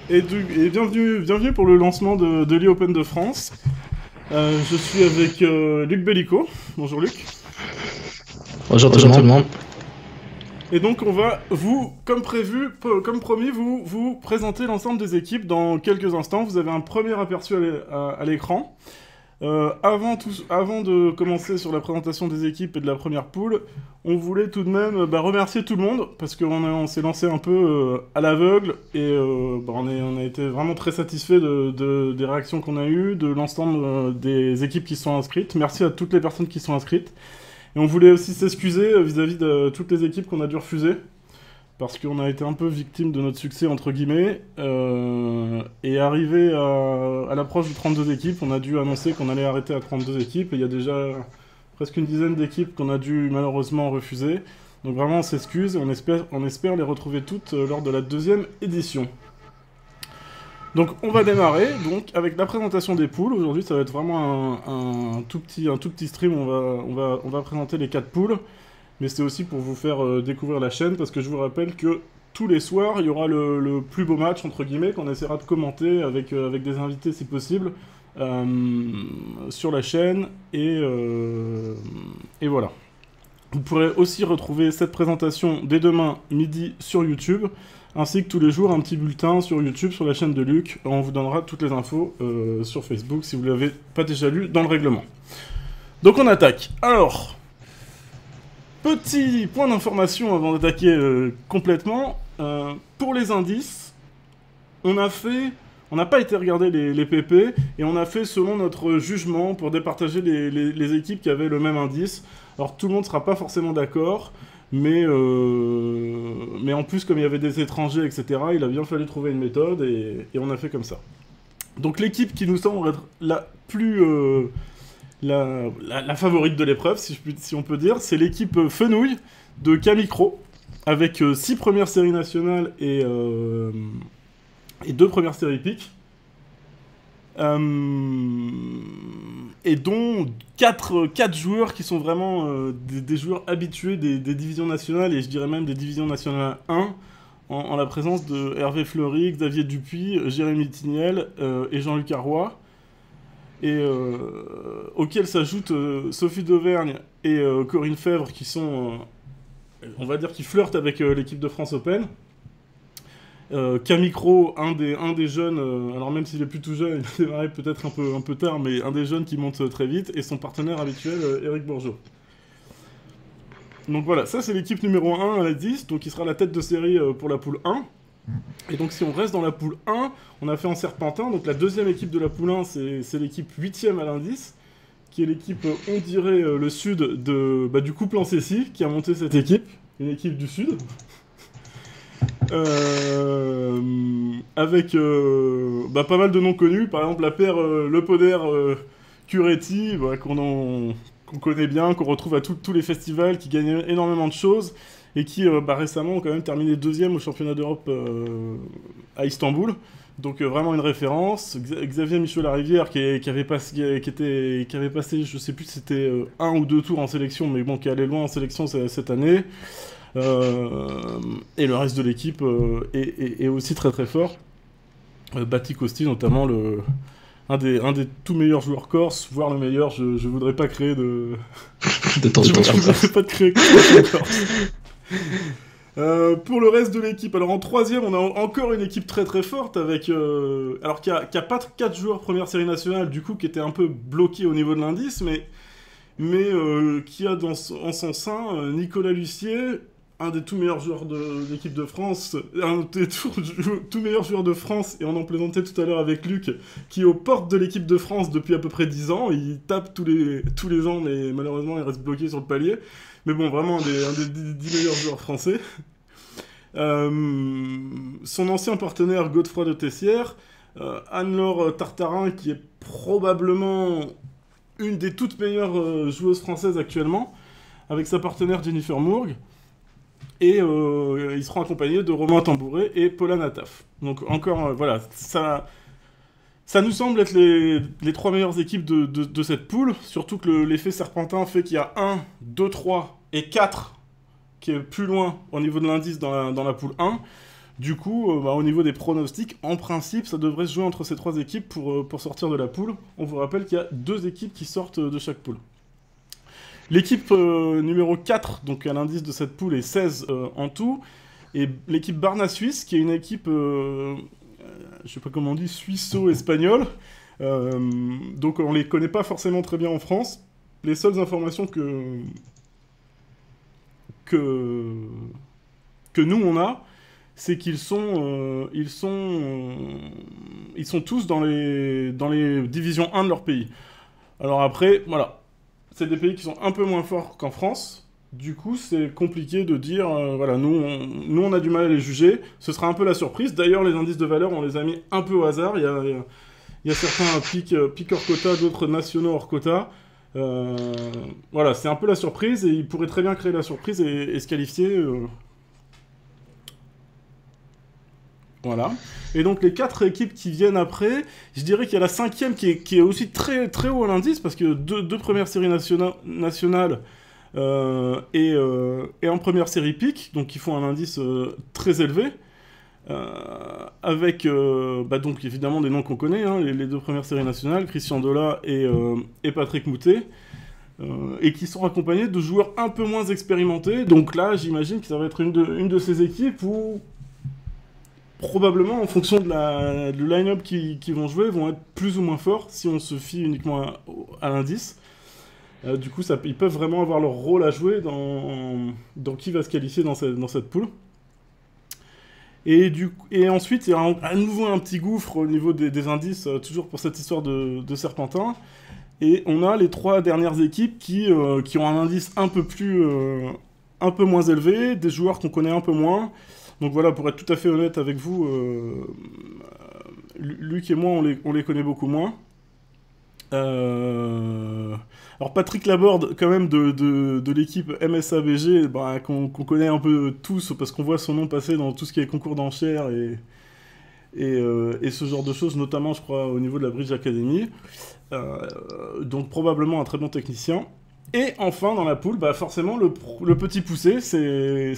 Et bienvenue pour le lancement de l'e-Open de France. Je suis avec Luc Bellico. Bonjour Luc. Bonjour tout le monde. Et donc on va comme prévu, comme promis, vous présenter l'ensemble des équipes dans quelques instants. Vous avez un premier aperçu à l'écran. Avant de commencer sur la présentation des équipes et de la première poule, on voulait tout de même remercier tout le monde, parce qu'on s'est lancé un peu à l'aveugle, et on a été vraiment très satisfait des réactions qu'on a eues, de l'ensemble des équipes qui sont inscrites. Merci à toutes les personnes qui sont inscrites. Et on voulait aussi s'excuser vis-à-vis de toutes les équipes qu'on a dû refuser, parce qu'on a été un peu victime de notre succès, entre guillemets, et arrivé à l'approche de 32 équipes, on a dû annoncer qu'on allait arrêter à 32 équipes, et il y a déjà presque une dizaine d'équipes qu'on a dû malheureusement refuser. Donc vraiment, on s'excuse, et on espère les retrouver toutes lors de la deuxième édition. Donc on va démarrer avec la présentation des poules. Aujourd'hui, ça va être vraiment un tout petit stream, on va présenter les 4 poules. Mais c'est aussi pour vous faire découvrir la chaîne, parce que je vous rappelle que tous les soirs, il y aura le plus beau match, entre guillemets, qu'on essaiera de commenter avec des invités si possible, sur la chaîne, et voilà. Vous pourrez aussi retrouver cette présentation dès demain midi sur YouTube, ainsi que tous les jours un petit bulletin sur YouTube, sur la chaîne de Luc. On vous donnera toutes les infos sur Facebook, si vous ne l'avez pas déjà lu dans le règlement. Donc on attaque. Alors... Petit point d'information avant d'attaquer complètement. Pour les indices, on n'a pas été regarder les PP, et on a fait selon notre jugement pour départager les équipes qui avaient le même indice. Alors tout le monde ne sera pas forcément d'accord, mais en plus, comme il y avait des étrangers, etc., il a bien fallu trouver une méthode, et on a fait comme ça. Donc l'équipe qui nous semble être la plus... La favorite de l'épreuve, si on peut dire, c'est l'équipe Fenouil de Camicro, avec 6 premières séries nationales et 2 premières séries piques. Et dont 4 joueurs qui sont vraiment des joueurs habitués des divisions nationales, et je dirais même des divisions nationales 1, en la présence de Hervé Fleury, Xavier Dupuis, Jérémy Tignel et Jean-Luc Arroy. Et auxquels s'ajoutent Sophie d'Auvergne et Corinne Fèvre, qui sont, on va dire, qui flirtent avec l'équipe de France Open. Camicro, un des jeunes, alors même s'il est plus tout jeune, il a démarré peut-être un peu tard, mais un des jeunes qui monte très vite, et son partenaire habituel, Eric Bourgeot. Donc voilà, ça c'est l'équipe numéro 1 à la 10, donc il sera la tête de série pour la poule 1. Et donc si on reste dans la poule 1, on a fait en serpentin, donc la deuxième équipe de la poule 1, c'est l'équipe 8ème à l'indice, qui est l'équipe, on dirait, le sud du couple Ancessi, qui a monté cette équipe, une équipe du sud. Avec pas mal de noms connus, par exemple la paire Le Poder Curetti, qu'on connaît bien, qu'on retrouve à tous les festivals, qui gagnent énormément de choses, et qui récemment ont quand même terminé 2ème au championnat d'Europe à Istanbul. Donc vraiment une référence. Xavier Michaud-Larivière qui avait passé, je sais plus si c'était 1 ou 2 tours en sélection, mais bon, qui allait loin en sélection cette année. Et le reste de l'équipe est aussi très très fort. Bati Costi notamment, un des tout meilleurs joueurs corse, voire le meilleur. Je voudrais pas créer de... de tension. Je voudrais pas de créer corse. Pour le reste de l'équipe, alors en 3ème, on a encore une équipe très très forte, avec alors qui a pas 4 joueurs première série nationale, du coup, qui était un peu bloqué au niveau de l'indice, mais qui a en son sein Nicolas Lucier, un des tout meilleurs joueurs de l'équipe de France, un des tout meilleurs joueurs de France, et on en plaisantait tout à l'heure avec Luc, qui est aux portes de l'équipe de France depuis à peu près 10 ans. Il tape tous les ans, mais malheureusement il reste bloqué sur le palier. Mais bon, vraiment un des 10 meilleurs joueurs français. Son ancien partenaire Godefroy de Tessière, Anne-Laure Tartarin, qui est probablement une des toutes meilleures joueuses françaises actuellement, avec sa partenaire Jennifer Mourgue. Et ils seront accompagnés de Romain Tambouret et Paula Nataf. Donc encore, voilà, ça nous semble être les 3 meilleures équipes de cette poule, surtout que l'effet serpentin fait qu'il y a 1, 2, 3 et 4 qui est plus loin au niveau de l'indice dans la poule 1. Du coup, au niveau des pronostics, en principe, ça devrait se jouer entre ces 3 équipes pour sortir de la poule. On vous rappelle qu'il y a 2 équipes qui sortent de chaque poule. L'équipe numéro 4, donc à l'indice de cette poule, est 16 en tout. Et l'équipe Barna Suisse, qui est une équipe, je sais pas comment on dit, suisso-espagnole. Donc on les connaît pas forcément très bien en France. Les seules informations que nous on a, c'est qu'ils sont tous dans les divisions 1 de leur pays. Alors après, voilà, c'est des pays qui sont un peu moins forts qu'en France. Du coup, c'est compliqué de dire, voilà, nous on a du mal à les juger. Ce sera un peu la surprise. D'ailleurs, les indices de valeur, on les a mis un peu au hasard. Il y a certains pics hors quota, d'autres nationaux hors quota. Voilà, c'est un peu la surprise et ils pourraient très bien créer la surprise et se qualifier. Voilà. Et donc les 4 équipes qui viennent après, je dirais qu'il y a la 5e qui est aussi très, très haut à l'indice parce que deux premières séries nationales et en première série pick, donc qui font un indice très élevé. Avec donc évidemment des noms qu'on connaît, hein, les 2 premières séries nationales, Christian Dola et Patrick Moutet, et qui sont accompagnés de joueurs un peu moins expérimentés. Donc là, j'imagine que ça va être une de ces équipes où, probablement, en fonction du line-up qui vont jouer, vont être plus ou moins forts si on se fie uniquement à l'indice. Du coup, ils peuvent vraiment avoir leur rôle à jouer dans qui va se qualifier dans cette poule. Et ensuite, il y a à nouveau un petit gouffre au niveau des indices, toujours pour cette histoire de Serpentin. Et on a les 3 dernières équipes qui ont un indice un peu moins élevé, des joueurs qu'on connaît un peu moins. Donc voilà, pour être tout à fait honnête avec vous, Luc et moi, on les connaît beaucoup moins. Alors Patrick Laborde, quand même, de l'équipe MSABG, qu'on connaît un peu tous, parce qu'on voit son nom passer dans tout ce qui est concours d'enchères et ce genre de choses, notamment, je crois, au niveau de la Bridge Academy. Donc probablement un très bon technicien. Et enfin, dans la poule, forcément, le petit poussé, c'est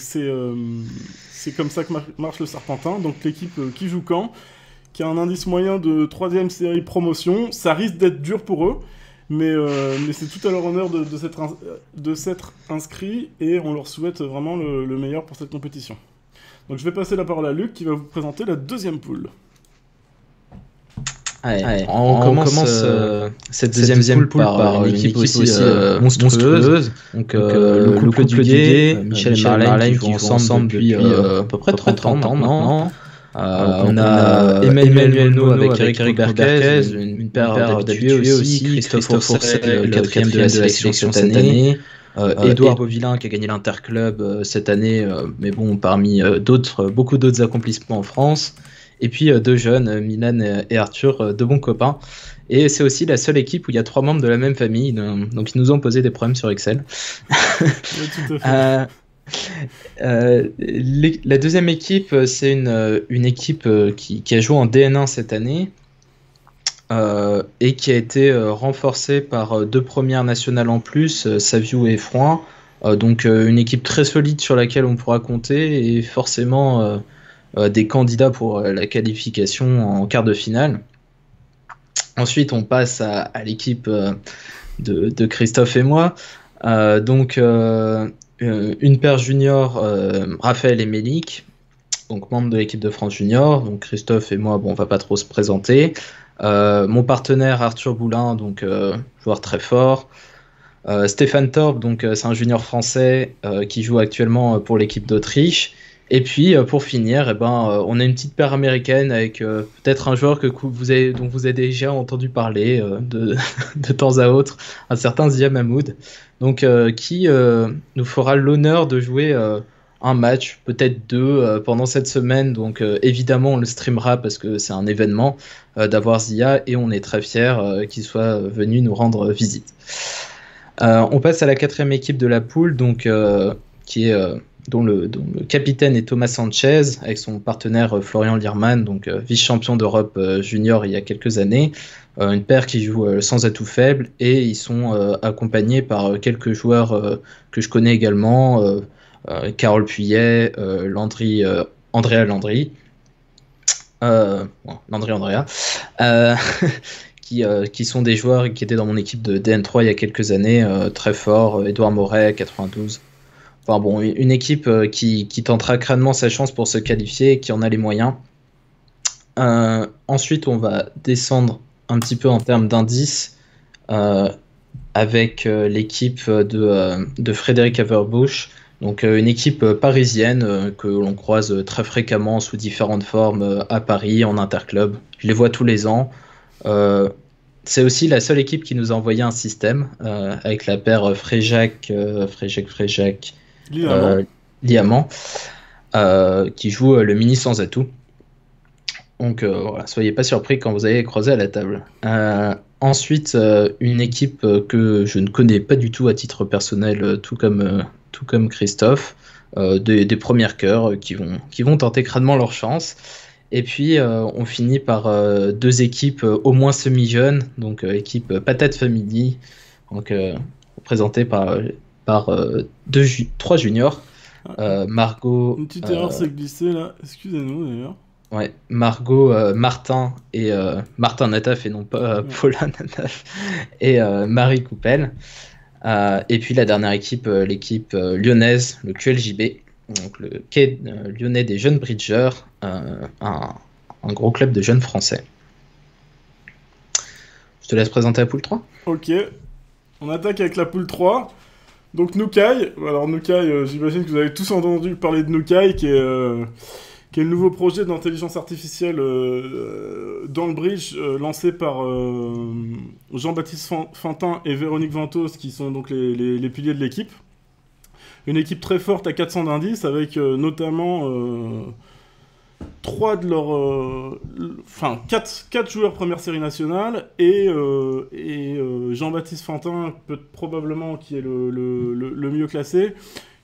comme ça que marche le Serpentin. Donc l'équipe qui joue Caen, qui a un indice moyen de 3e série promotion, ça risque d'être dur pour eux, mais c'est tout à leur honneur de s'être inscrits, et on leur souhaite vraiment le meilleur pour cette compétition. Donc je vais passer la parole à Luc, qui va vous présenter la 2e poule. Allez, on commence cette deuxième poule par une équipe aussi monstrueuse. Donc le couple Duguay, Michel et Marlène qui jouent ensemble depuis à peu près 30 ans maintenant. On a Emmanuel No avec Eric Berquez, une paire d'habitués aussi, Christophe Ourset, le 4e de la sélection cette année, Édouard Beauvillain qui a gagné l'Interclub cette année, mais bon, parmi beaucoup d'autres accomplissements en France. Et puis 2 jeunes, Milan et Arthur, 2 bons copains. Et c'est aussi la seule équipe où il y a 3 membres de la même famille, donc ils nous ont posé des problèmes sur Excel. Oui, tout à fait. La 2e équipe, c'est une équipe qui a joué en DN1 cette année et qui a été renforcée par 2 premières nationales en plus, Saviou et Froin. Donc une équipe très solide sur laquelle on pourra compter, et forcément des candidats pour la qualification en quart de finale. Ensuite, on passe à l'équipe de Christophe et moi. Une paire junior, Raphaël et Mélik, donc membres de l'équipe de France junior. Donc Christophe et moi, on va pas trop se présenter. Mon partenaire Arthur Boulin, donc joueur très fort. Stéphane Torp, donc c'est un junior français qui joue actuellement pour l'équipe d'Autriche. Et puis pour finir, on a une petite paire américaine avec peut-être un joueur dont vous avez déjà entendu parler de temps à autre, un certain Zia Mahmoud, donc qui nous fera l'honneur de jouer un match, peut-être 2 pendant cette semaine. Donc évidemment on le streamera parce que c'est un événement d'avoir Zia, et on est très fiers qu'il soit venu nous rendre visite. On passe à la 4e équipe de la poule, donc qui est dont le capitaine est Thomas Sanchez, avec son partenaire Florian Lierman, donc vice-champion d'Europe junior il y a quelques années. Une paire qui joue sans atout faible, et ils sont accompagnés par quelques joueurs que je connais également, Carole Puyet, Landry Andrea Landry, Landry Andrea, qui sont des joueurs qui étaient dans mon équipe de DN3 il y a quelques années, très forts, Edouard Moret, 92. Enfin bon, une équipe qui tentera crânement sa chance pour se qualifier et qui en a les moyens. Ensuite, on va descendre un petit peu en termes d'indices avec l'équipe de Frédéric Haverbusch. Donc une équipe parisienne que l'on croise très fréquemment sous différentes formes à Paris, en interclub. Je les vois tous les ans. C'est aussi la seule équipe qui nous a envoyé un système avec la paire Fréjac Liamant qui joue le mini sans atout. Donc voilà, soyez pas surpris quand vous allez croiser à la table. Ensuite, une équipe que je ne connais pas du tout à titre personnel, tout comme Christophe, des premières cœurs qui vont tenter crânement leur chance. Et puis on finit par deux équipes au moins semi-jeunes, donc équipe Patate Family, donc représentée par trois juniors. Margot. Une petite erreur s'est glissée là, excusez-nous d'ailleurs. Ouais, Margot, Martin et Martin Nataf et non pas Paulin Nataf et Marie Coupel. Et puis la dernière équipe, l'équipe lyonnaise, le QLJB, donc le quai lyonnais des jeunes bridgers, un gros club de jeunes français. Je te laisse présenter la poule 3. Ok, on attaque avec la poule 3. Donc Nukai, alors Nukai, j'imagine que vous avez tous entendu parler de Nukai, qui est le nouveau projet d'intelligence artificielle dans le bridge, lancé par Jean-Baptiste Fantin et Véronique Ventos, qui sont donc les piliers de l'équipe. Une équipe très forte à 400 d'indices, avec notamment 4 joueurs première série nationale, et Jean-Baptiste Fantin, probablement qui est le mieux classé,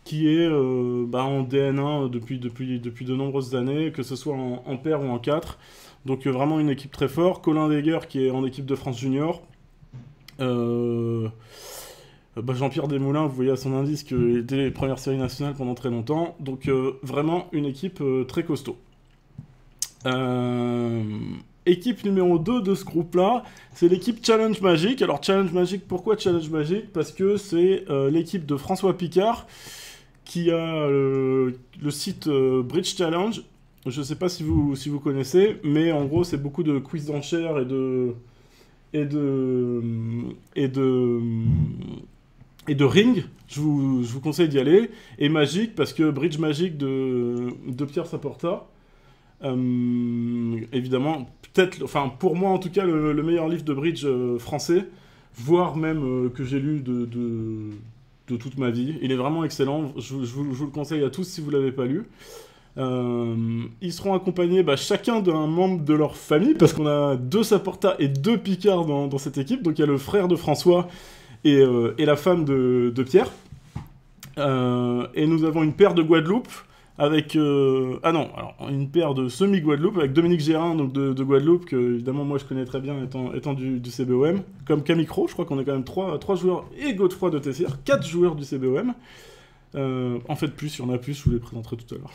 qui est en DN1 depuis de nombreuses années, que ce soit en paire ou en 4. Donc vraiment une équipe très forte. Colin Deger qui est en équipe de France Junior. Jean-Pierre Desmoulins, vous voyez à son indice qu'il était première série nationale pendant très longtemps. Donc vraiment une équipe très costaud. Équipe numéro 2 de ce groupe-là, c'est l'équipe Challenge Magic. Alors Challenge Magic, pourquoi Challenge Magic? Parce que c'est l'équipe de François Picard, qui a le site Bridge Challenge. Je ne sais pas si vous connaissez, mais en gros, c'est beaucoup de quiz d'enchères et de ring. Je vous conseille d'y aller. Et Magic, parce que Bridge Magic de Pierre Saporta, évidemment, peut-être, enfin pour moi en tout cas, le meilleur livre de Bridge français, voire même que j'ai lu de toute ma vie. Il est vraiment excellent, je vous le conseille à tous si vous ne l'avez pas lu. Ils seront accompagnés chacun d'un membre de leur famille, parce qu'on a 2 Saporta et 2 Picard dans cette équipe. Donc il y a le frère de François et la femme de Pierre. Et nous avons une paire de Guadeloupe avec... une paire de semi-Guadeloupe avec Dominique Gérin, donc de Guadeloupe, que évidemment moi je connais très bien étant du CBOM. Comme Camicro, je crois qu'on est quand même 3 joueurs, et Godefroy de Tessier, 4 joueurs du CBOM. En fait plus, il y en a plus, je vous les présenterai tout à l'heure.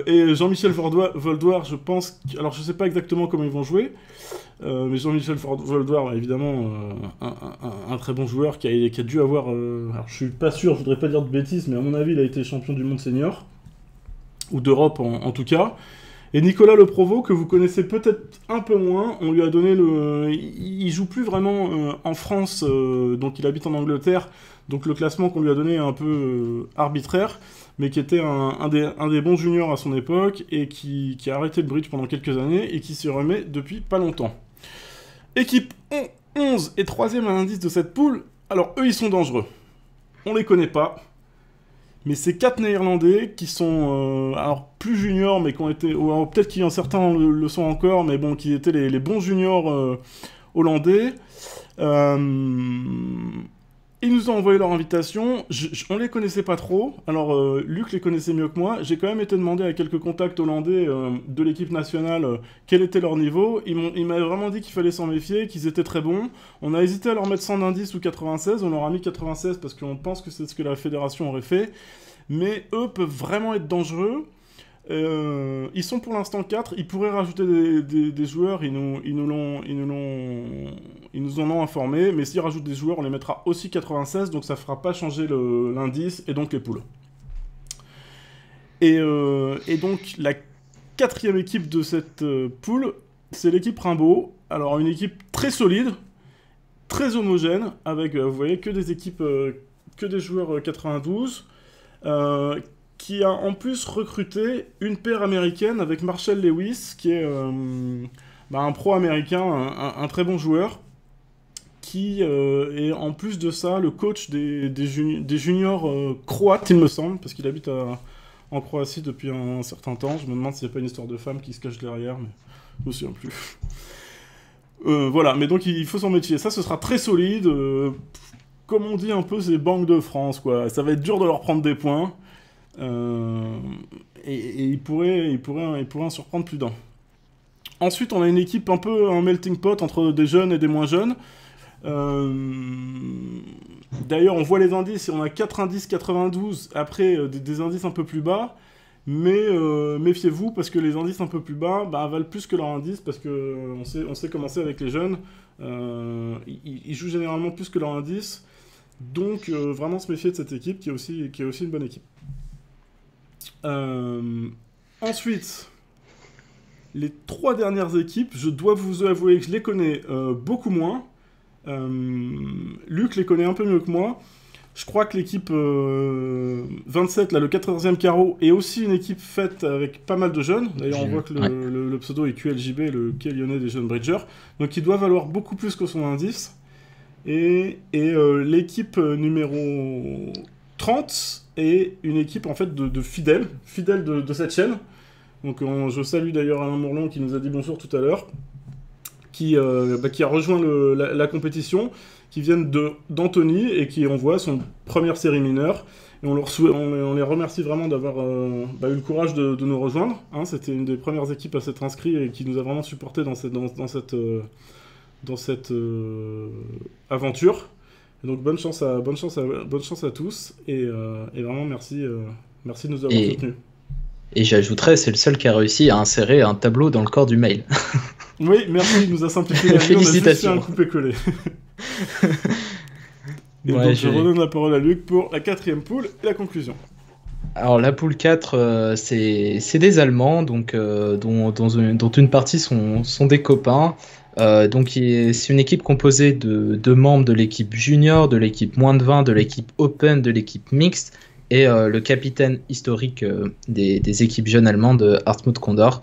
Et Jean-Michel Voldoir, je pense... Alors je sais pas exactement comment ils vont jouer, mais Jean-Michel Voldoir, évidemment, un très bon joueur qui a dû avoir... alors je suis pas sûr, je voudrais pas dire de bêtises, mais à mon avis il a été champion du monde senior, ou d'Europe en tout cas. Et Nicolas Le Provost, que vous connaissez peut-être un peu moins, on lui a donné il joue plus vraiment en France, donc il habite en Angleterre, donc le classement qu'on lui a donné est un peu arbitraire, mais qui était un des bons juniors à son époque, et qui a arrêté le bridge pendant quelques années, et qui s'y remet depuis pas longtemps. Équipe 11 et 3ème à l'indice de cette poule. Alors eux ils sont dangereux, on les connaît pas, mais c'est 4 Néerlandais qui sont alors plus juniors, mais qui ont été, ou peut-être qu'il y en a certains le sont encore, mais bon, qui étaient les bons juniors hollandais. Ils nous ont envoyé leur invitation, on les connaissait pas trop, alors Luc les connaissait mieux que moi, j'ai quand même été demandé à quelques contacts hollandais de l'équipe nationale quel était leur niveau. Ils m'avaient vraiment dit qu'il fallait s'en méfier, qu'ils étaient très bons. On a hésité à leur mettre 100 d'indice ou 96, on leur a mis 96 parce qu'on pense que c'est ce que la fédération aurait fait, mais eux peuvent vraiment être dangereux. Ils sont pour l'instant 4. Ils pourraient rajouter des joueurs. Ils nous en ont informé. Mais s'ils rajoutent des joueurs, on les mettra aussi 96. Donc ça fera pas changer l'indice et donc les poules. Et donc la 4e équipe de cette poule, c'est l'équipe Rimbaud. Alors une équipe très solide, très homogène, avec, vous voyez, que des équipes, que des joueurs 92, qui a en plus recruté une paire américaine avec Marshall Lewis, qui est un pro américain, un très bon joueur, qui est en plus de ça le coach des juniors croates, il me semble, parce qu'il habite en Croatie depuis un certain temps. Je me demande s'il n'y a pas une histoire de femme qui se cache derrière, mais je me souviens plus. Voilà, mais donc il faut son métier. Ça, ce sera très solide. Comme on dit un peu, c'est Banque de France, quoi. Ça va être dur de leur prendre des points. Et il pourrait en surprendre plus d'un. Ensuite, on a une équipe un peu un melting pot entre des jeunes et des moins jeunes. D'ailleurs, on voit les indices et on a 4 indices 92, après des indices un peu plus bas. Mais méfiez-vous, parce que les indices un peu plus bas valent plus que leur indice, parce qu'on sait comment c'est avec les jeunes. Ils jouent généralement plus que leur indice. Donc, vraiment se méfier de cette équipe, qui est aussi une bonne équipe. Ensuite, les 3 dernières équipes, je dois vous avouer que je les connais beaucoup moins. Luc les connaît un peu mieux que moi. Je crois que l'équipe 27, là, le 14e carreau, est aussi une équipe faite avec pas mal de jeunes. D'ailleurs, on voit que le pseudo est QLJB, le Quai Lyonnais des Jeunes Bridgers. Donc, il doit valoir beaucoup plus que son indice. Et l'équipe numéro 30 est une équipe, en fait, de fidèles de cette chaîne. Donc, je salue d'ailleurs Alain Mourlon qui nous a dit bonjour tout à l'heure, qui a rejoint la compétition, qui viennent d'Anthony et qui envoie son première série mineure. Et on les remercie vraiment d'avoir eu le courage de nous rejoindre. Hein, c'était une des premières équipes à s'être inscrite et qui nous a vraiment supporté dans cette aventure. Et donc bonne chance à tous et vraiment merci de nous avoir soutenus. Et j'ajouterais, c'est le seul qui a réussi à insérer un tableau dans le corps du mail. Oui, merci, il nous a simplifié la vie. Félicitations. On a juste fait un coupé-collé. Et donc je redonne la parole à Luc pour la 4e poule et la conclusion. Alors la poule 4, c'est des Allemands, donc, dont une partie sont des copains. Donc c'est une équipe composée de membres de l'équipe junior, de l'équipe moins de 20, de l'équipe open, de l'équipe mixte, et le capitaine historique des équipes jeunes allemandes, Hartmut Kondor.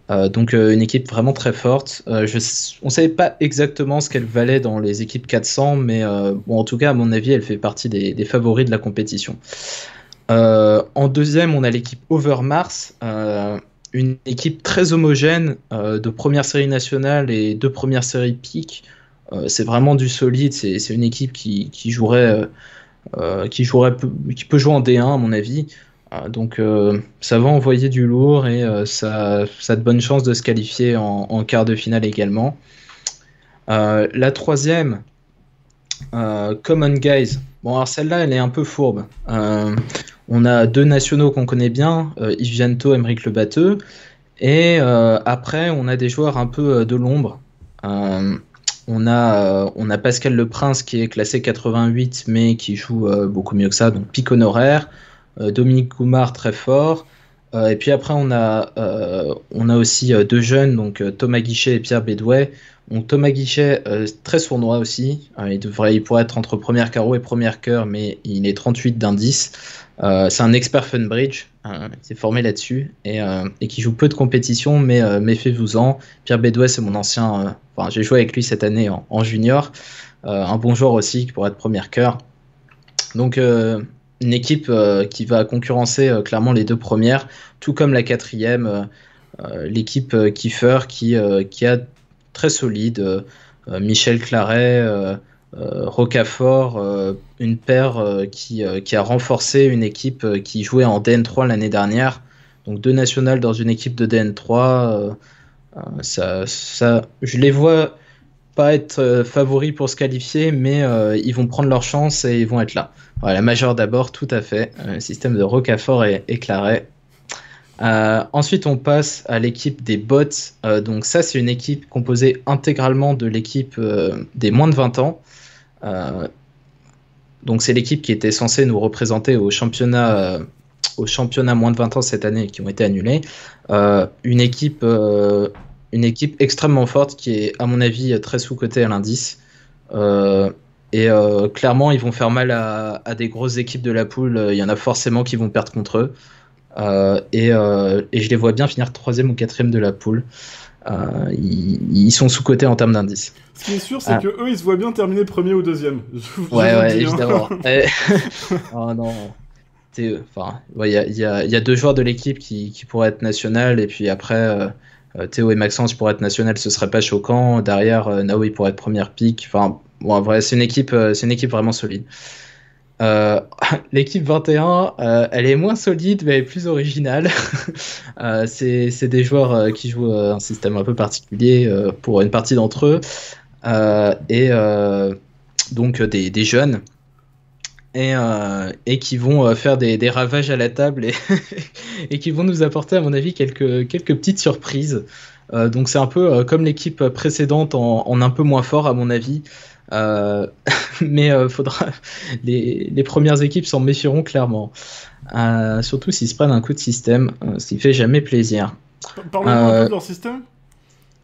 Donc une équipe vraiment très forte. On ne savait pas exactement ce qu'elle valait dans les équipes 400, mais en tout cas, à mon avis, elle fait partie des favoris de la compétition. En deuxième, on a l'équipe Overmars, une équipe très homogène de première série nationale et de première série pique. C'est vraiment du solide. C'est une équipe qui peut jouer en D1 à mon avis. Donc ça va envoyer du lourd et ça a de bonnes chances de se qualifier en quart de finale également. La troisième, Common Guys. Bon, alors celle-là, elle est un peu fourbe. On a 2 nationaux qu'on connaît bien, Yves Vianto, Aymeric Le Batteux. Et après, on a des joueurs un peu de l'ombre. On a Pascal Le Prince qui est classé 88, mais qui joue beaucoup mieux que ça, donc pique honoraire. Dominique Goumard très fort, et puis après on a aussi 2 jeunes, donc Thomas Guichet et Pierre Bédouet. Donc Thomas Guichet très sournois aussi, il pourrait être entre première carreau et première cœur, mais il est 38 d'indice. C'est un expert Funbridge, qui est formé là-dessus et qui joue peu de compétition, mais méfiez-vous-en. Pierre Bédouet, c'est mon ancien, j'ai joué avec lui cette année en junior, un bon joueur aussi qui pourrait être première cœur. Donc une équipe qui va concurrencer clairement les 2 premières, tout comme la 4e, l'équipe Kiefer qui a très solide, Michel Claret, Rocafort, une paire qui a renforcé une équipe qui jouait en DN3 l'année dernière. Donc 2 nationales dans une équipe de DN3, je les vois pas être favoris pour se qualifier, mais ils vont prendre leur chance et ils vont être là. Voilà, la majeure d'abord, tout à fait. Système de Rocafort et Claret. Ensuite, on passe à l'équipe des bots. Donc ça, c'est une équipe composée intégralement de l'équipe des moins de 20 ans. Euh, donc c'est l'équipe qui était censée nous représenter au championnat moins de 20 ans cette année, qui ont été annulés. Une équipe extrêmement forte qui est, à mon avis, très sous-cotée à l'indice. Clairement, ils vont faire mal à des grosses équipes de la poule. Il y en a forcément qui vont perdre contre eux. Et je les vois bien finir troisième ou quatrième de la poule. Ils sont sous-cotés en termes d'indices. Ce qui est sûr, c'est que eux, ils se voient bien terminer premier ou deuxième. Ouais, évidemment. Oh non. Enfin, il y a deux joueurs de l'équipe qui pourraient être nationales, et puis après, Théo et Maxence pourraient être nationales, ce serait pas choquant. Derrière, Naoui pourrait être première pick. Enfin, bon, en vrai, c'est une équipe vraiment solide. L'équipe 21, elle est moins solide, mais elle est plus originale. C'est des joueurs qui jouent un système un peu particulier pour une partie d'entre eux. Donc des jeunes. Et qui vont faire des ravages à la table et qui vont nous apporter, à mon avis, quelques petites surprises. Donc c'est un peu comme l'équipe précédente en un peu moins fort, à mon avis. Mais faudra les premières équipes s'en méfieront clairement. Surtout s'ils se prennent un coup de système, ce qui fait jamais plaisir. Parlez-moi un peu de leur système.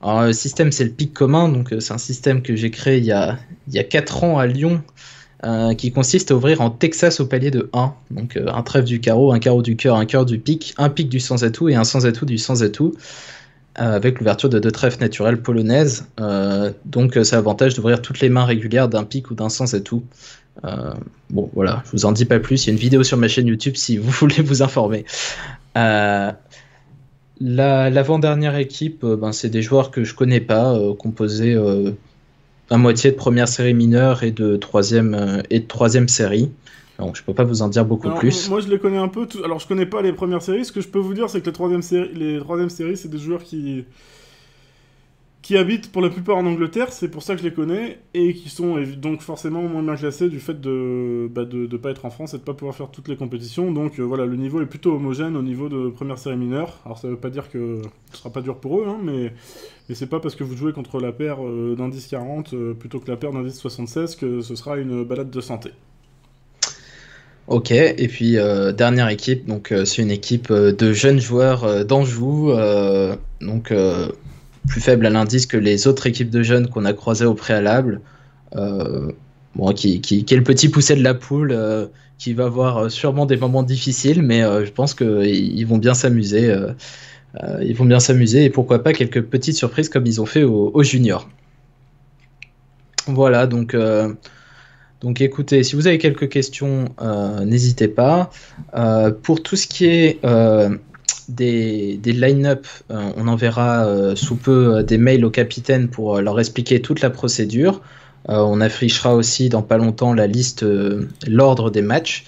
Alors, le système, c'est le pic commun, donc c'est un système que j'ai créé il y a 4 ans à Lyon. Qui consiste à ouvrir en Texas au palier de 1. Donc un trèfle du carreau, un carreau du cœur, un cœur du pic, un pic du sans atout et un sans atout du sans atout, avec l'ouverture de 2 trèfles naturelles polonaises. Donc ça a l'avantage d'ouvrir toutes les mains régulières d'un pic ou d'un sans atout. Bon voilà, je vous en dis pas plus, il y a une vidéo sur ma chaîne YouTube si vous voulez vous informer. L'avant-dernière équipe, c'est des joueurs que je connais pas, composés à moitié de première série mineure et de troisième série. Donc je peux pas vous en dire beaucoup plus. Moi je les connais un peu. Alors je connais pas les premières séries. Ce que je peux vous dire, c'est que les troisième séries, c'est des joueurs qui habitent pour la plupart en Angleterre. C'est pour ça que je les connais et qui sont donc forcément moins bien classés du fait de pas être en France et de pas pouvoir faire toutes les compétitions. Donc voilà, le niveau est plutôt homogène au niveau de première série mineure. Alors ça veut pas dire que ce sera pas dur pour eux, hein, mais c'est pas parce que vous jouez contre la paire d'indice 40 plutôt que la paire d'indice 76 que ce sera une balade de santé. Ok, et puis dernière équipe, donc c'est une équipe de jeunes joueurs d'Anjou, donc plus faible à l'indice que les autres équipes de jeunes qu'on a croisées au préalable, qui est le petit poussé de la poule, qui va avoir sûrement des moments difficiles, mais je pense qu'ils vont bien s'amuser. Ils vont bien s'amuser et pourquoi pas quelques petites surprises comme ils ont fait aux juniors. Voilà, donc écoutez, si vous avez quelques questions, n'hésitez pas. Pour tout ce qui est des line-up, on enverra sous peu des mails au capitaine pour leur expliquer toute la procédure. On affichera aussi dans pas longtemps la liste, l'ordre des matchs.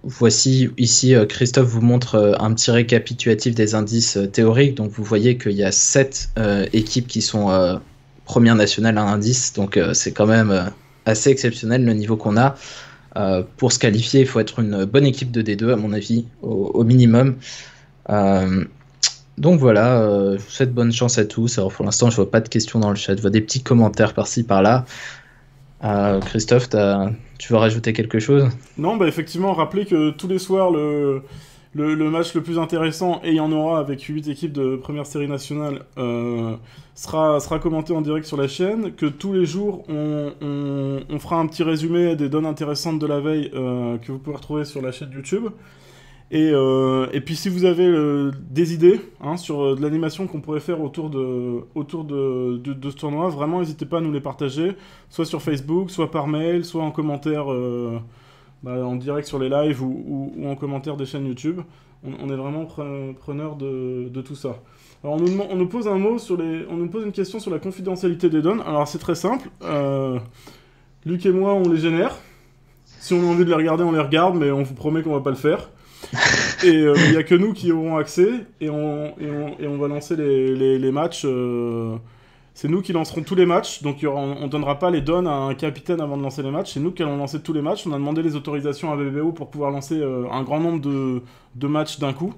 Voici ici, Christophe vous montre un petit récapitulatif des indices théoriques. Donc vous voyez qu'il y a 7 équipes qui sont première nationale à indice. Donc c'est quand même assez exceptionnel le niveau qu'on a. Pour se qualifier, il faut être une bonne équipe de D2 à mon avis, au minimum. Donc voilà, je vous souhaite bonne chance à tous. Alors pour l'instant, je vois pas de questions dans le chat, je vois des petits commentaires par-ci par-là. Christophe, tu veux rajouter quelque chose? Non, effectivement, rappelez que tous les soirs, le match le plus intéressant, et il y en aura avec 8 équipes de première série nationale, sera commenté en direct sur la chaîne, que tous les jours, on fera un petit résumé des donnes intéressantes de la veille que vous pouvez retrouver sur la chaîne YouTube. Et puis si vous avez des idées sur de l'animation qu'on pourrait faire autour de ce tournoi, vraiment n'hésitez pas à nous les partager, soit sur Facebook, soit par mail, soit en commentaire en direct sur les lives ou en commentaire des chaînes YouTube. On est vraiment preneur de tout ça. Alors on nous pose une question sur la confidentialité des donnes. Alors c'est très simple. Luc et moi on les génère. Si on a envie de les regarder, on les regarde, mais on vous promet qu'on va pas le faire. Et il n'y a que nous qui aurons accès et on va lancer les matchs. C'est nous qui lancerons tous les matchs, donc on donnera pas les donnes à un capitaine avant de lancer les matchs. C'est nous qui allons lancer tous les matchs. On a demandé les autorisations à BBO pour pouvoir lancer un grand nombre de matchs d'un coup.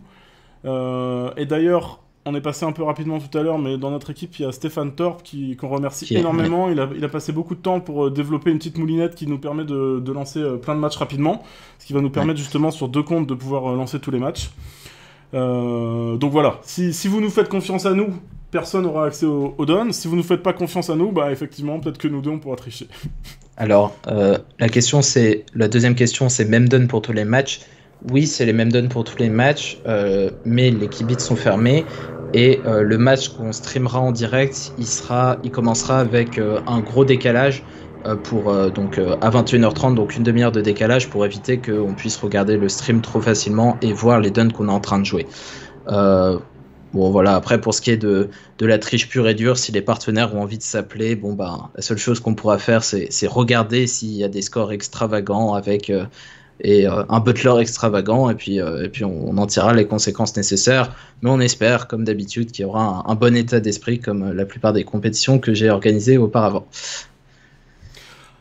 Et d'ailleurs, on est passé un peu rapidement tout à l'heure, mais dans notre équipe, il y a Stéphane Torp qu'on remercie énormément. Ouais. Il a passé beaucoup de temps pour développer une petite moulinette qui nous permet de lancer plein de matchs rapidement, ce qui va nous permettre justement sur 2 comptes de pouvoir lancer tous les matchs. Donc voilà, si vous nous faites confiance à nous, personne n'aura accès au Don. Si vous nous faites pas confiance à nous, bah effectivement, peut-être que nous deux, on pourra tricher. Alors, la deuxième question, c'est même Don pour tous les matchs. Oui, c'est les mêmes dons pour tous les matchs, mais les kibitz sont fermés et le match qu'on streamera en direct, il commencera avec un gros décalage donc à 21h30, donc une demi-heure de décalage pour éviter qu'on puisse regarder le stream trop facilement et voir les dons qu'on est en train de jouer. Bon voilà, après pour ce qui est de la triche pure et dure, si les partenaires ont envie de s'appeler, bon ben la seule chose qu'on pourra faire c'est regarder s'il y a des scores extravagants avec un butler extravagant et puis on en tirera les conséquences nécessaires, mais on espère comme d'habitude qu'il y aura un bon état d'esprit comme la plupart des compétitions que j'ai organisées auparavant.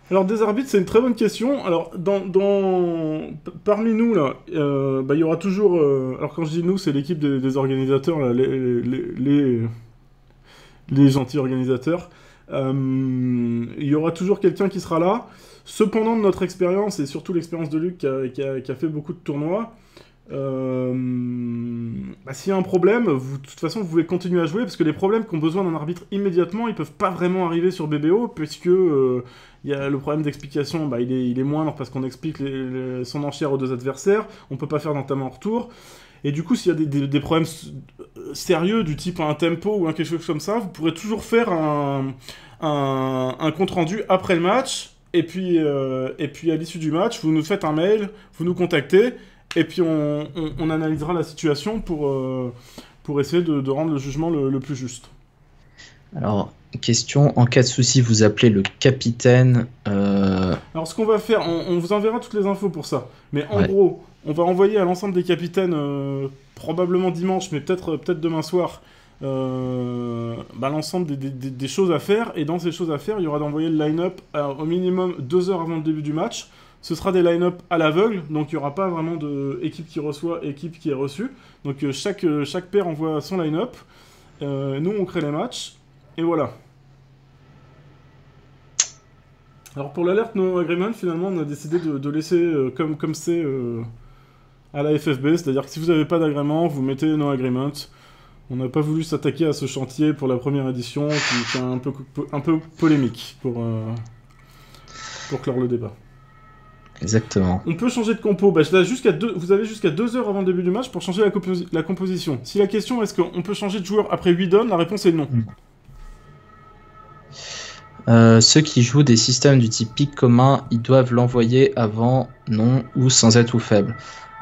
Alors des arbitres, c'est une très bonne question. Alors parmi nous là, il y aura toujours. Alors quand je dis nous, c'est l'équipe des organisateurs, là, les gentils organisateurs. Il y aura toujours quelqu'un qui sera là. Cependant, de notre expérience et surtout l'expérience de Luc qui a fait beaucoup de tournois, s'il y a un problème, de toute façon, vous pouvez continuer à jouer parce que les problèmes qui ont besoin d'un arbitre immédiatement, ils peuvent pas vraiment arriver sur BBO puisque il y a le problème d'explication, il est moindre parce qu'on explique son enchère aux 2 adversaires, on peut pas faire d'entame en retour. Et du coup, s'il y a des problèmes sérieux du type un tempo ou quelque chose comme ça, vous pourrez toujours faire un compte-rendu après le match. Et puis à l'issue du match, vous nous faites un mail, vous nous contactez, et puis on analysera la situation pour essayer de rendre le jugement le plus juste. Alors, question, en cas de souci, vous appelez le capitaine. Alors ce qu'on va faire, on vous enverra toutes les infos pour ça. Mais en gros, on va envoyer à l'ensemble des capitaines, probablement dimanche, mais peut-être demain soir, l'ensemble des choses à faire. Et dans ces choses à faire, il y aura d'envoyer le line-up au minimum 2 heures avant le début du match. Ce sera des line-up à l'aveugle, donc il n'y aura pas vraiment de équipe qui reçoit, équipe qui est reçue. Donc chaque paire envoie son line-up. Nous, on crée les matchs. Et voilà. Alors pour l'alerte no agreement, finalement, on a décidé de laisser comme c'est à la FFB. C'est-à-dire que si vous n'avez pas d'agrément, vous mettez no agreement. On n'a pas voulu s'attaquer à ce chantier pour la première édition, qui est un peu polémique pour clore le débat. Exactement. On peut changer de compo. Vous avez jusqu'à 2 heures avant le début du match pour changer la composition. Si la question est-ce qu'on peut changer de joueur après 8 dons, la réponse est non. Ceux qui jouent des systèmes du type pic commun, ils doivent l'envoyer avant, non, ou sans atout faible.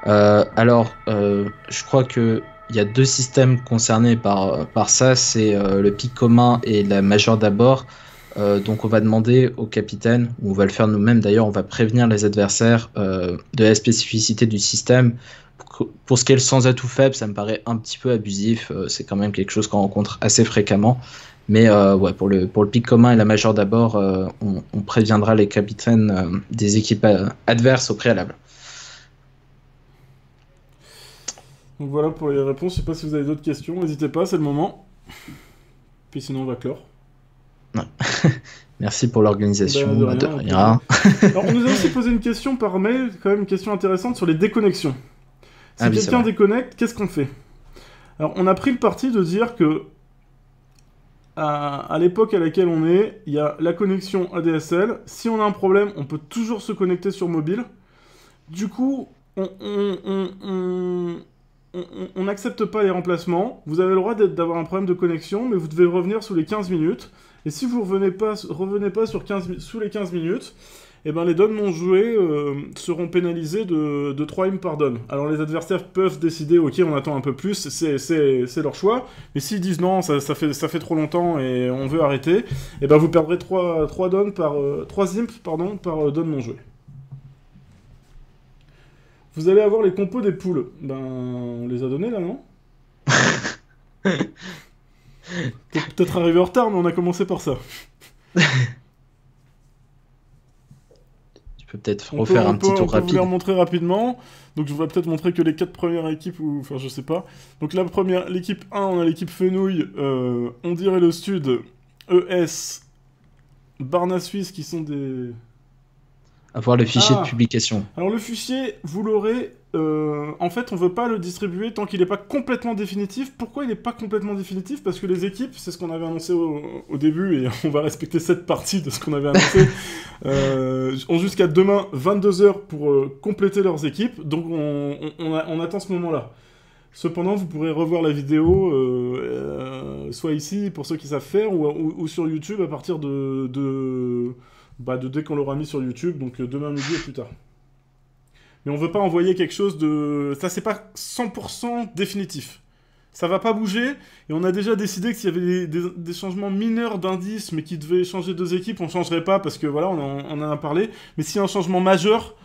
Je crois que il y a 2 systèmes concernés par ça, c'est le pic commun et la majeure d'abord. Donc on va demander au capitaine, ou on va le faire nous-mêmes d'ailleurs, on va prévenir les adversaires de la spécificité du système. Pour ce qui est le sans atout faible, ça me paraît un petit peu abusif, c'est quand même quelque chose qu'on rencontre assez fréquemment. Mais pour le pic commun et la majeure d'abord, on préviendra les capitaines des équipes adverses au préalable. Donc voilà pour les réponses, je sais pas si vous avez d'autres questions, n'hésitez pas, c'est le moment. Puis sinon on va clore. Ouais. Merci pour l'organisation. De rien. Alors, on nous a aussi posé une question par mail, quand même une question intéressante sur les déconnexions. Si quelqu'un déconnecte, qu'est-ce qu'on fait? Alors on a pris le parti de dire que à l'époque à laquelle on est, il y a la connexion ADSL. Si on a un problème, on peut toujours se connecter sur mobile. Du coup, on n'accepte pas les remplacements. Vous avez le droit d'avoir un problème de connexion, mais vous devez revenir sous les 15 minutes. Et si vous revenez pas sous les 15 minutes, eh ben les dons non joués seront pénalisés de 3 IM par don. Alors les adversaires peuvent décider, ok, on attend un peu plus, c'est leur choix. Mais s'ils disent non, ça fait trop longtemps et on veut arrêter, eh ben vous perdrez 3 dons par 3 imp par don non joué. Vous allez avoir les compos des poules. Ben, on les a donnés là, non? Peut-être arrivé en retard, mais on a commencé par ça. Tu peux peut-être refaire un petit tour rapide. On peut vous les rapide. remontrer rapidement. Donc je vais peut-être montrer que les 4 premières équipes, ou enfin je sais pas. Donc l'équipe 1, on a l'équipe Fenouil, On dirait le Stud, ES, Barna Suisse qui sont des... Avoir le fichier Ah. de publication. Alors le fichier, vous l'aurez... en fait, on veut pas le distribuer tant qu'il n'est pas complètement définitif. Pourquoi il n'est pas complètement définitif? Parce que les équipes, c'est ce qu'on avait annoncé au début, et on va respecter cette partie de ce qu'on avait annoncé, ont jusqu'à demain 22h pour compléter leurs équipes. Donc on attend ce moment-là. Cependant, vous pourrez revoir la vidéo, soit ici, pour ceux qui savent faire, ou sur YouTube à partir de dès qu'on l'aura mis sur YouTube, donc demain midi et plus tard. Mais on veut pas envoyer quelque chose de... Ça, c'est pas 100% définitif. Ça va pas bouger, et on a déjà décidé que s'il y avait des changements mineurs d'indices, mais qui devaient changer 2 équipes, on changerait pas, parce que voilà, on en a parlé. Mais s'il y a un changement majeur...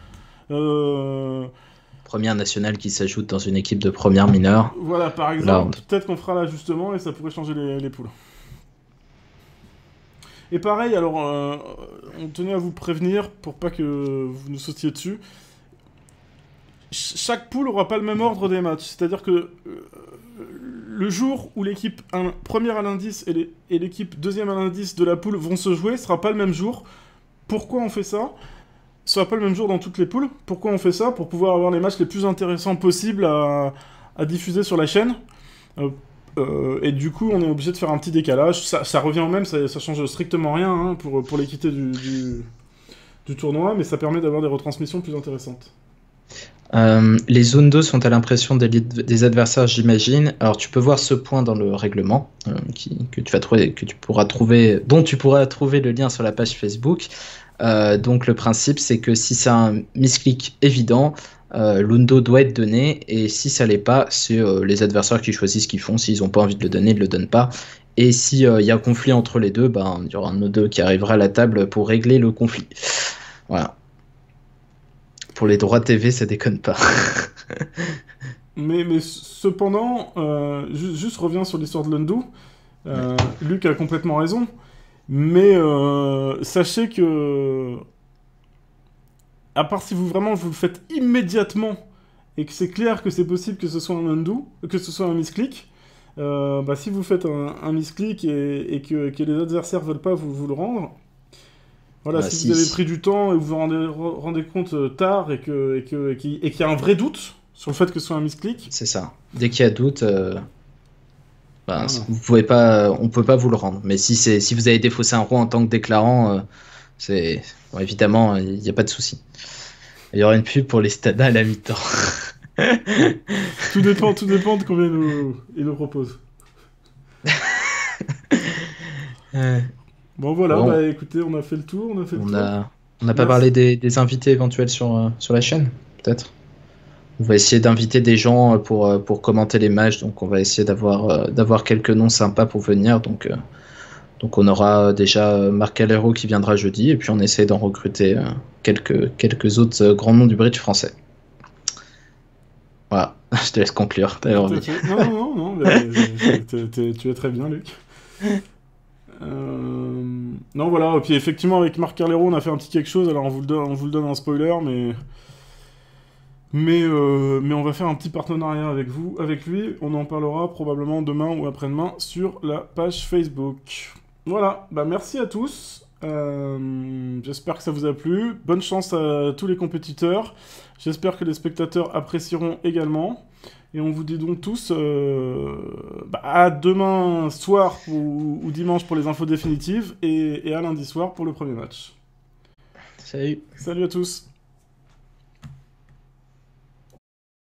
Première nationale qui s'ajoute dans une équipe de première mineure. Voilà, par exemple, peut-être qu'on fera l'ajustement, et ça pourrait changer les poules. Et pareil, alors, on tenait à vous prévenir, pour pas que vous nous sautiez dessus. Chaque poule aura pas le même ordre des matchs. C'est-à-dire que le jour où l'équipe première à l'indice et l'équipe deuxième à l'indice de la poule vont se jouer, ce sera pas le même jour. Pourquoi on fait ça? Ce sera pas le même jour dans toutes les poules. Pourquoi on fait ça? Pour pouvoir avoir les matchs les plus intéressants possibles à diffuser sur la chaîne. Et du coup, on est obligé de faire un petit décalage. Ça revient au même, ça change strictement rien hein, pour l'équité du tournoi, mais ça permet d'avoir des retransmissions plus intéressantes. Les zones 2 sont à l'impression des adversaires, j'imagine. Alors tu peux voir ce point dans le règlement que tu vas trouver, dont tu pourras trouver le lien sur la page Facebook. Donc le principe c'est que si c'est un misclick évident, l'undo doit être donné, et si ça l'est pas, c'est les adversaires qui choisissent ce qu'ils font. S'ils n'ont pas envie de le donner, ils ne le donnent pas. Et s'il y a un conflit entre les deux, il y aura un undo qui arrivera à la table pour régler le conflit. Voilà. Pour les droits TV, ça déconne pas. mais cependant, juste reviens sur l'histoire de l'undo. Luc a complètement raison. Mais sachez que... À part si vous le faites immédiatement, et que c'est clair que c'est possible que ce soit un undo, que ce soit un misclick, si vous faites un misclick et que les adversaires veulent pas vous le rendre... Voilà, si vous avez pris du temps et vous vous rendez compte tard et qu'il y a un vrai doute sur le fait que ce soit un misclick. C'est ça. Dès qu'il y a doute, vous pouvez pas, on peut pas vous le rendre. Mais si vous avez défaussé un roi en tant que déclarant, évidemment, il n'y a pas de souci. Il y aura une pub pour les Stada à la mi-temps. Tout dépend de combien il nous propose. Bon voilà, écoutez, on a fait le tour. On n'a pas parlé des invités éventuels sur la chaîne, peut-être. On va essayer d'inviter des gens pour commenter les matchs, donc on va essayer d'avoir quelques noms sympas pour venir. Donc on aura déjà Marc Calero qui viendra jeudi, et puis on essaie d'en recruter quelques autres grands noms du bridge français. Voilà, je te laisse conclure. Non, tu es très bien, Luc. Non voilà, et puis effectivement avec Marc Carlero on a fait un petit quelque chose, alors on vous le donne en spoiler, mais on va faire un petit partenariat avec lui, on en parlera probablement demain ou après-demain sur la page Facebook. Voilà, merci à tous, j'espère que ça vous a plu, bonne chance à tous les compétiteurs, j'espère que les spectateurs apprécieront également. Et on vous dit donc tous à demain soir ou dimanche pour les infos définitives et à lundi soir pour le premier match. Salut. Salut à tous.